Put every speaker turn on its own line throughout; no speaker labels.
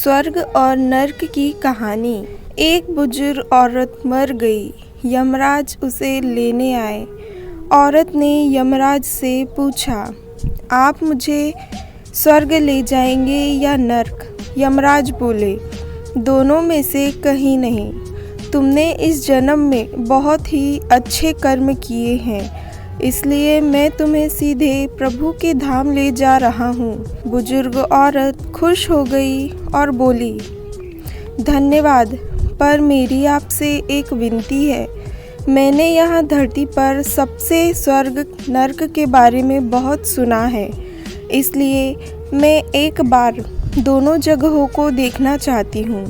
स्वर्ग और नर्क की कहानी। एक बुजुर्ग औरत मर गई। यमराज उसे लेने आए। औरत ने यमराज से पूछा, आप मुझे स्वर्ग ले जाएंगे या नर्क? यमराज बोले, दोनों में से कहीं नहीं। तुमने इस जन्म में बहुत ही अच्छे कर्म किए हैं, इसलिए मैं तुम्हें सीधे प्रभु के धाम ले जा रहा हूँ। बुजुर्ग औरत खुश हो गई और बोली, धन्यवाद, पर मेरी आपसे एक विनती है। मैंने यहाँ धरती पर सबसे स्वर्ग नर्क के बारे में बहुत सुना है, इसलिए मैं एक बार दोनों जगहों को देखना चाहती हूँ।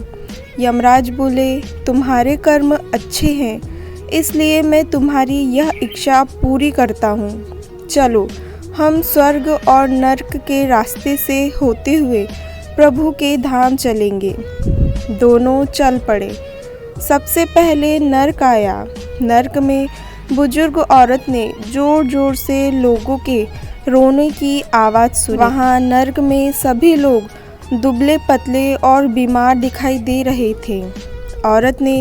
यमराज बोले, तुम्हारे कर्म अच्छे हैं, इसलिए मैं तुम्हारी यह इच्छा पूरी करता हूँ। चलो, हम स्वर्ग और नर्क के रास्ते से होते हुए प्रभु के धाम चलेंगे। दोनों चल पड़े। सबसे पहले नर्क आया। नर्क में बुजुर्ग औरत ने जोर जोर से लोगों के रोने की आवाज़ सुनी। वहाँ नर्क में सभी लोग दुबले पतले और बीमार दिखाई दे रहे थे। औरत ने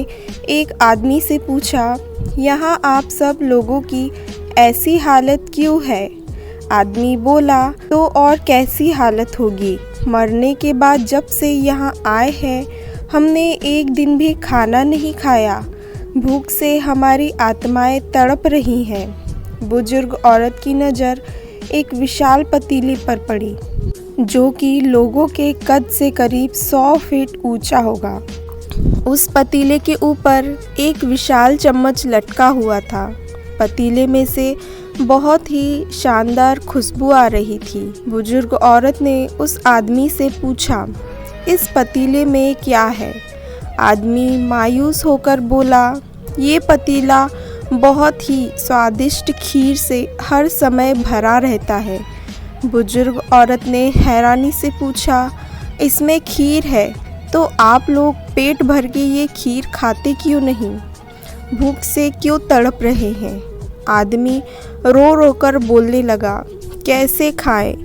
एक आदमी से पूछा, यहाँ आप सब लोगों की ऐसी हालत क्यों है? आदमी बोला, तो और कैसी हालत होगी? मरने के बाद जब से यहाँ आए हैं, हमने एक दिन भी खाना नहीं खाया। भूख से हमारी आत्माएं तड़प रही हैं। बुजुर्ग औरत की नज़र एक विशाल पतीले पर पड़ी, जो कि लोगों के कद से करीब 100 फीट ऊंचा होगा। उस पतीले के ऊपर एक विशाल चम्मच लटका हुआ था। पतीले में से बहुत ही शानदार खुशबू आ रही थी। बुजुर्ग औरत ने उस आदमी से पूछा, इस पतीले में क्या है? आदमी मायूस होकर बोला, ये पतीला बहुत ही स्वादिष्ट खीर से हर समय भरा रहता है। बुजुर्ग औरत ने हैरानी से पूछा, इसमें खीर है तो आप लोग पेट भर के ये खीर खाते क्यों नहीं? भूख से क्यों तड़प रहे हैं? आदमी रो रो कर बोलने लगा, कैसे खाएं?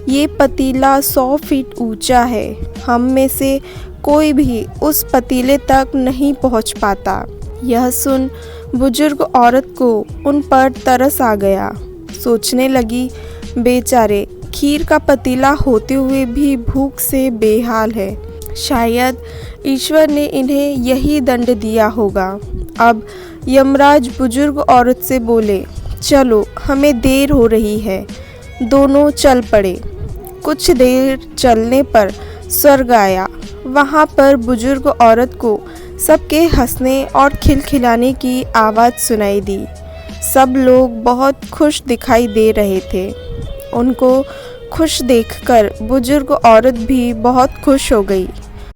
ये पतीला 100 फीट ऊंचा है। हम में से कोई भी उस पतीले तक नहीं पहुंच पाता। यह सुन बुजुर्ग औरत को उन पर तरस आ गया। सोचने लगी, बेचारे खीर का पतीला होते हुए भी भूख से बेहाल है। शायद ईश्वर ने इन्हें यही दंड दिया होगा। अब यमराज बुजुर्ग औरत से बोले, चलो, हमें देर हो रही है। दोनों चल पड़े। कुछ देर चलने पर स्वर्ग आया। वहाँ पर बुजुर्ग औरत को सबके हंसने और खिलखिलाने की आवाज़ सुनाई दी। सब लोग बहुत खुश दिखाई दे रहे थे। उनको खुश देखकर बुजुर्ग औरत भी बहुत खुश हो गई।